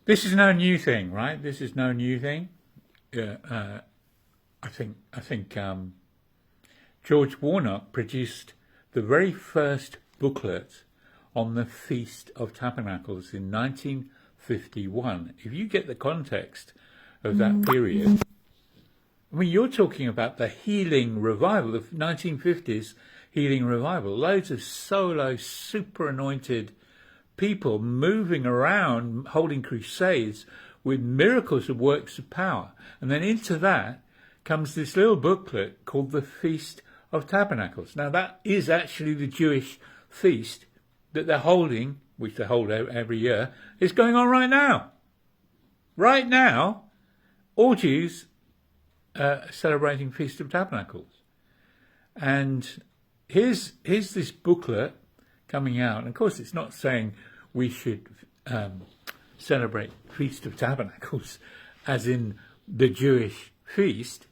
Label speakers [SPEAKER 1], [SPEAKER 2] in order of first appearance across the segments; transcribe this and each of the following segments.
[SPEAKER 1] This is no new thing, right? This is no new thing. I think George Warnock produced the very first booklet on the Feast of Tabernacles in 1951. If you get the context of that period, I mean, you're talking about the healing revival, the 1950s healing revival. Loads of solo, super anointed people moving around, holding crusades with miracles of works of power. And then into that comes this little booklet called the Feast of Tabernacles. Now, that is actually the Jewish feast that they're holding, which they hold every year, is going on right now. Right now, all Jews celebrating Feast of Tabernacles. And here's this booklet coming out. And of course, it's not saying we should celebrate Feast of Tabernacles as in the Jewish feast.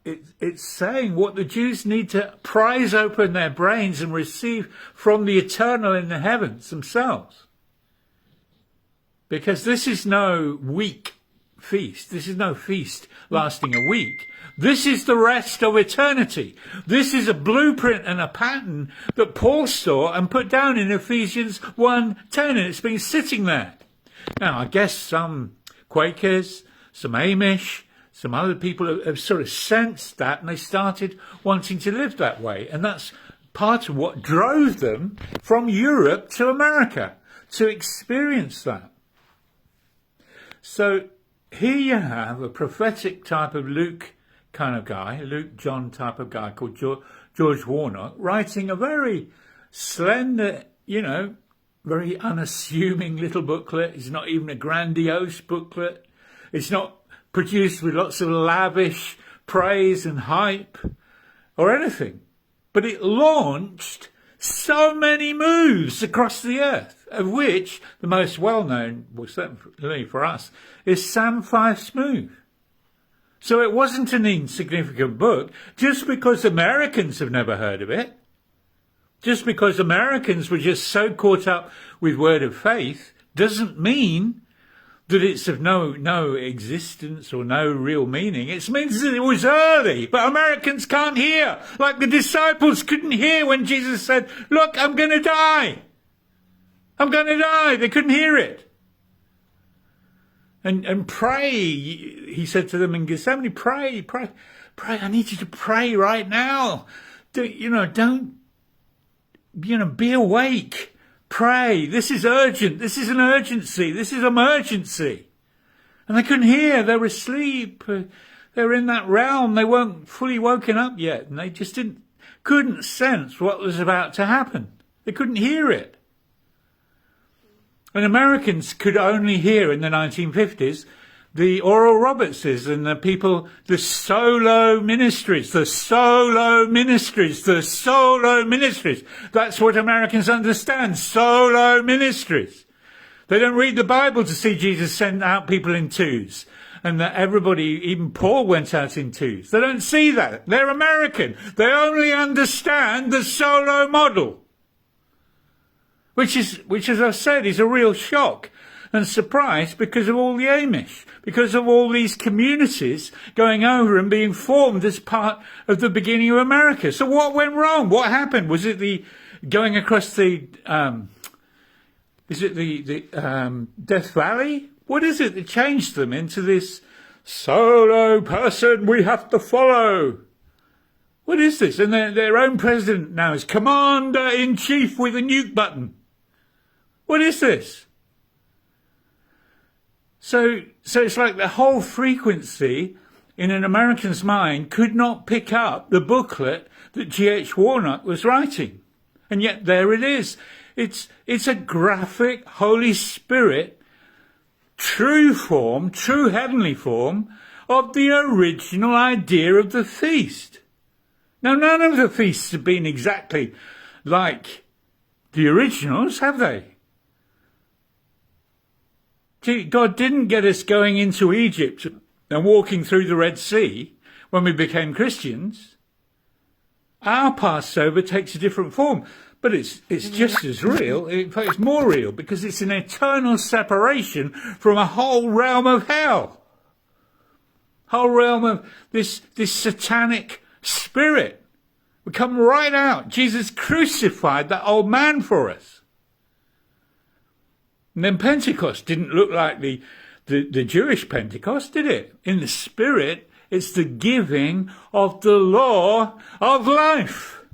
[SPEAKER 1] It's saying what the Jews need to prise open their brains and receive from the eternal in the heavens themselves. Because this is no week feast. This is no feast lasting a week. This is the rest of eternity. This is a blueprint and a pattern that Paul saw and put down in Ephesians 1:10, and it's been sitting there. Now, I guess some Quakers, some Amish, some other people have sort of sensed that, and they started wanting to live that way. And that's part of what drove them from Europe to America, to experience that. So here you have a prophetic type of Luke kind of guy, Luke John type of guy called George Warnock, writing a very slender, very unassuming little booklet. It's not even a grandiose booklet. It's not produced with lots of lavish praise and hype or anything. But it launched so many moves across the earth, of which the most well-known, well, certainly for us, is Sam Fife's move. So it wasn't an insignificant book just because Americans have never heard of it, just because Americans were just so caught up with Word of Faith, doesn't mean that it's of no existence or no real meaning. It means that it was early, but Americans can't hear, like the disciples couldn't hear when Jesus said, "Look, I'm going to die. I'm going to die." They couldn't hear it. And pray, he said to them in Gethsemane, pray. I need you to pray right now. Don't be awake. Pray. This is urgent. This is an urgency. This is emergency. And they couldn't hear. They were asleep. They were in that realm. They weren't fully woken up yet. And they just couldn't sense what was about to happen. They couldn't hear it. And Americans could only hear in the 1950s the Oral Robertses and the solo ministries. That's what Americans understand, solo ministries. They don't read the Bible to see Jesus send out people in twos and that everybody, even Paul, went out in twos. They don't see that. They're American. They only understand the solo model, which, as I've said, is a real shock and surprise because of all the Amish, because of all these communities going over and being formed as part of the beginning of America. So what went wrong? What happened? Was it the going across the Death Valley? What is it that changed them into this solo person we have to follow? What is this? And their own president now is Commander-in-Chief with a nuke button. What is this? So it's like the whole frequency in an American's mind could not pick up the booklet that GH Warnock was writing. And yet there it is. It's a graphic, Holy Spirit, true form, true heavenly form of the original idea of the feast. Now, none of the feasts have been exactly like the originals, have they? God didn't get us going into Egypt and walking through the Red Sea when we became Christians. Our Passover takes a different form, but it's just as real. In fact, it's more real because it's an eternal separation from a whole realm of hell. Whole realm of this satanic spirit. We come right out. Jesus crucified that old man for us. And then Pentecost didn't look like the Jewish Pentecost, did it? In the spirit, it's the giving of the law of life.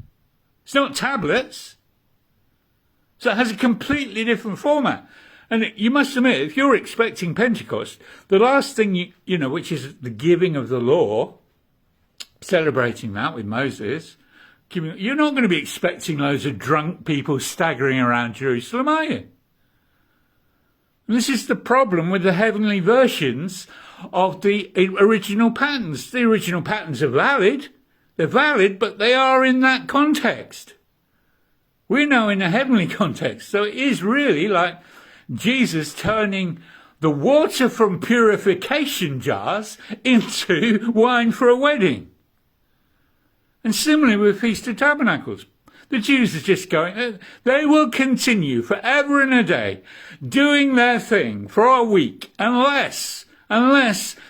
[SPEAKER 1] It's not tablets. So it has a completely different format. And you must admit, if you're expecting Pentecost, the last thing, you know, which is the giving of the law, celebrating that with Moses, you're not going to be expecting loads of drunk people staggering around Jerusalem, are you? And this is the problem with the heavenly versions of the original patterns. The original patterns are valid. They're valid, but they are in that context. We're now in a heavenly context. So it is really like Jesus turning the water from purification jars into wine for a wedding. And similarly with Feast of Tabernacles. The Jews are just going, they will continue forever and a day doing their thing for a week unless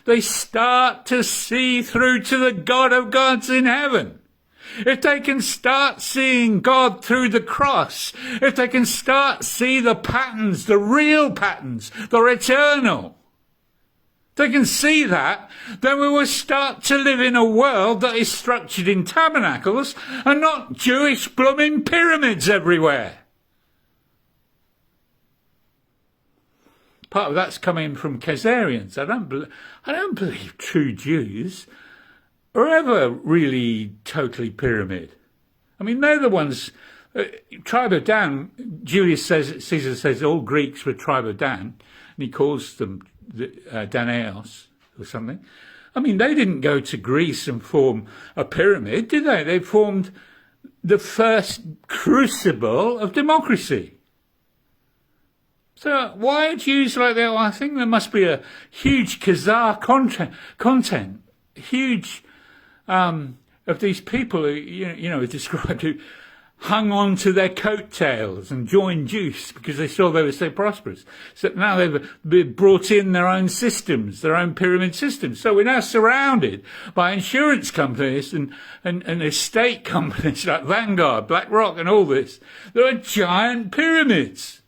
[SPEAKER 1] they start to see through to the God of gods in heaven. If they can start seeing God through the cross, if they can start see the patterns, the real patterns, they're eternal. If they can see that, then we will start to live in a world that is structured in tabernacles and not Jewish blooming pyramids everywhere. Part of that's coming from Khazarians. I don't believe true Jews are ever really totally pyramid. I mean, they're the ones, tribe of Dan, Caesar says all Greeks were tribe of Dan, and he calls them Danaos or something. I mean, they didn't go to Greece and form a pyramid, did they? They formed the first crucible of democracy. So why are Jews like that? Well, I think there must be a huge Khazar content, huge of ththese people who, you know, described who hung on to their coattails and joined Jews because they saw they were so prosperous. So now they've brought in their own systems, their own pyramid systems. So we're now surrounded by insurance companies and estate companies like Vanguard, BlackRock and all this. There are giant pyramids.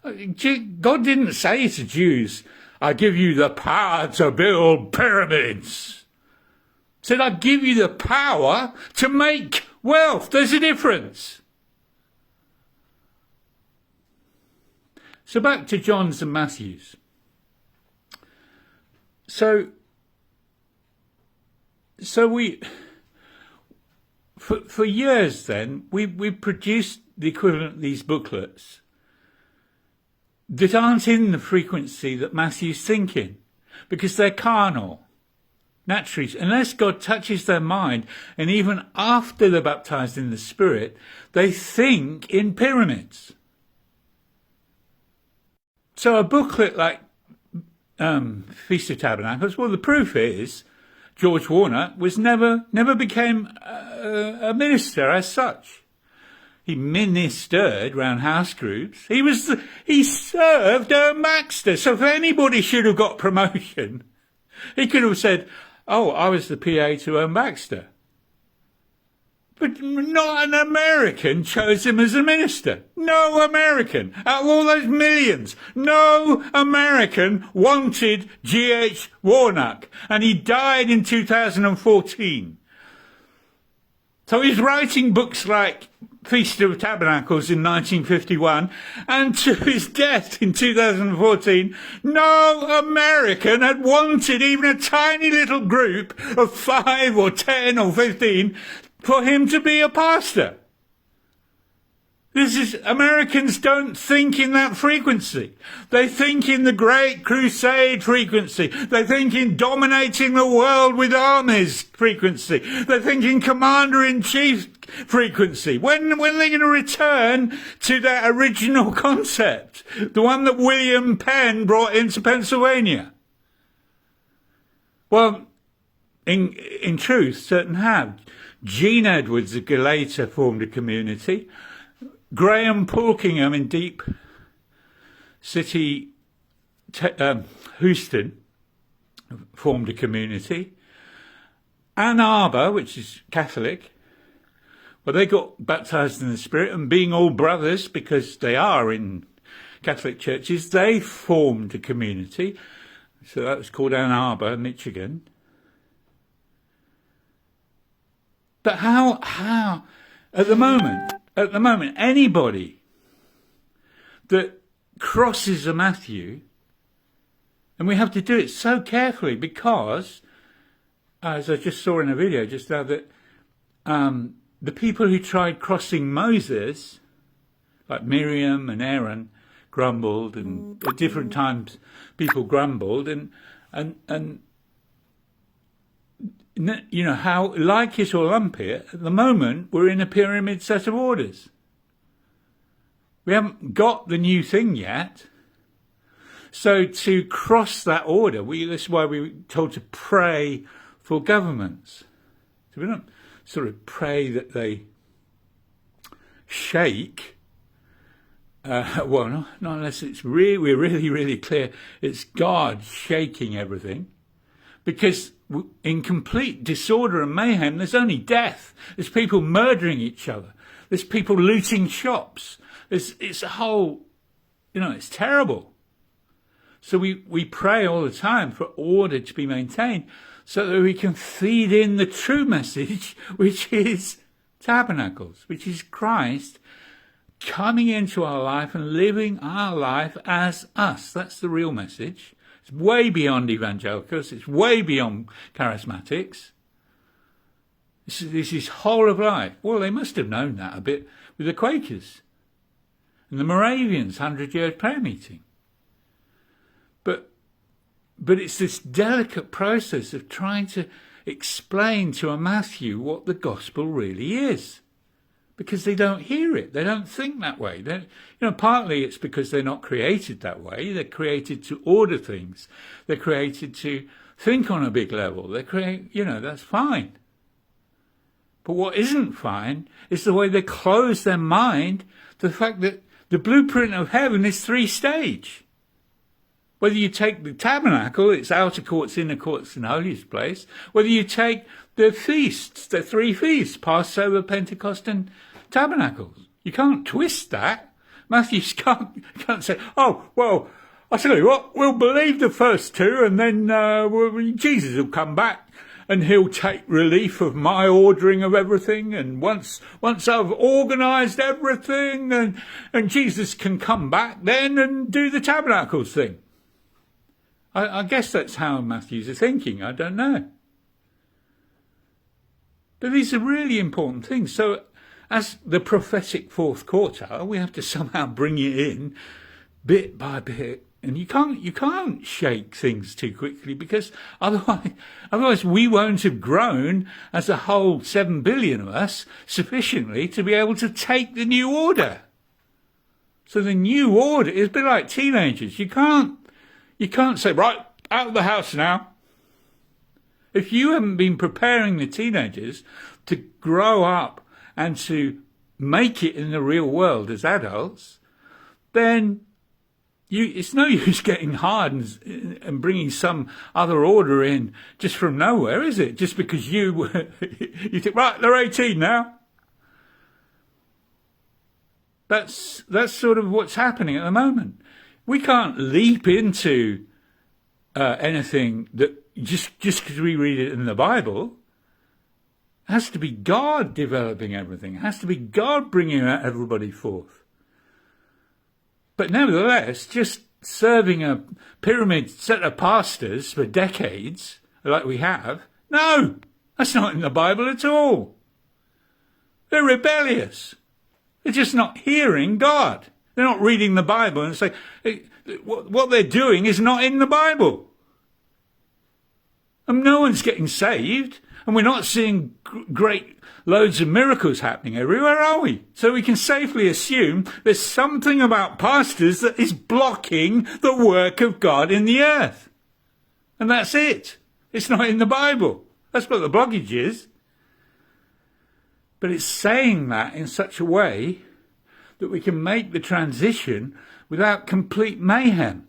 [SPEAKER 1] God didn't say to Jews, I give you the power to build pyramids. He said, I give you the power to make wealth. There's a difference. So back to John's and Matthew's. So we, for years then, we produced the equivalent of these booklets that aren't in the frequency that Matthew's thinking, because they're carnal. Naturally, unless God touches their mind, and even after they're baptized in the Spirit, they think in pyramids. So a booklet like Feast of Tabernacles, well, the proof is George Warnock never became a minister as such. He ministered round house groups. He served Ern Baxter. So if anybody should have got promotion, he could have said, oh, I was the PA to Ern Baxter. But not an American chose him as a minister. No American. Out of all those millions, no American wanted GH Warnock. And he died in 2014. So he's writing books like Feast of Tabernacles in 1951, and to his death in 2014, no American had wanted even a tiny little group of 5 or 10 or 15 for him to be a pastor. Americans don't think in that frequency. They think in the Great Crusade frequency. They think in dominating the world with armies frequency. They think in commander-in-chief frequency. When are they going to return to that original concept? The one that William Penn brought into Pennsylvania? Well, in truth, certain have. Gene Edwards of Galata formed a community. Graham Porkingham in Deep City, Houston, formed a community. Ann Arbor, which is Catholic, well, they got baptized in the Spirit, and being all brothers, because they are in Catholic churches, they formed a community. So that was called Ann Arbor, Michigan. But how, at the moment, anybody that crosses a Matthew, and we have to do it so carefully because, as I just saw in a video just now, that the people who tried crossing Moses, like Miriam and Aaron, grumbled, and at different times people grumbled, and you know, how, like it or lump it, at the moment we're in a pyramid set of orders. We haven't got the new thing yet. So to cross that order, this is why we're told to pray for governments. So we don't sort of pray that they shake. Well, not unless we're really, really clear it's God shaking everything. Because in complete disorder and mayhem, there's only death. There's people murdering each other. There's people looting shops. It's a whole, you know, it's terrible. So we pray all the time for order to be maintained so that we can feed in the true message, which is tabernacles, which is Christ coming into our life and living our life as us. That's the real message. It's way beyond evangelicals. It's way beyond charismatics. This is whole of life. Well, they must have known that a bit with the Quakers and the Moravians' 100-year prayer meeting. But it's this delicate process of trying to explain to a Matthew what the gospel really is. Because they don't hear it. They don't think that way. Partly it's because they're not created that way. They're created to order things. They're created to think on a big level. That's fine. But what isn't fine is the way they close their mind to the fact that the blueprint of heaven is 3-stage. Whether you take the tabernacle, its outer courts, inner courts, and holiest place, whether you take the feasts, the 3 feasts, Passover, Pentecost, and tabernacles. You can't twist that. Matthew can't say, oh, well, I'll tell you what, we'll believe the first 2, and then Jesus will come back, and he'll take relief of my ordering of everything, and once I've organised everything, and Jesus can come back then and do the tabernacles thing. I guess that's how Matthews are thinking. I don't know. But these are really important things. So as the prophetic fourth quarter, we have to somehow bring it in bit by bit. And you can't shake things too quickly, because otherwise we won't have grown as a whole 7 billion of us sufficiently to be able to take the new order. So the new order is a bit like teenagers. You can't say, right, out of the house now. If you haven't been preparing the teenagers to grow up and to make it in the real world as adults, then it's no use getting hard and bringing some other order in just from nowhere, is it? Just because you think, right, they're 18 now. That's sort of what's happening at the moment. We can't leap into anything that just because we read it in the Bible. It has to be God developing everything. It has to be God bringing everybody forth. But nevertheless, just serving a pyramid set of pastors for decades, like we have, no, that's not in the Bible at all. They're rebellious. They're just not hearing God. They're not reading the Bible and say, what they're doing is not in the Bible. And no one's getting saved, and we're not seeing great loads of miracles happening everywhere, are we? So we can safely assume there's something about pastors that is blocking the work of God in the earth. And that's it. It's not in the Bible. That's what the blockage is. But it's saying that in such a way that we can make the transition without complete mayhem.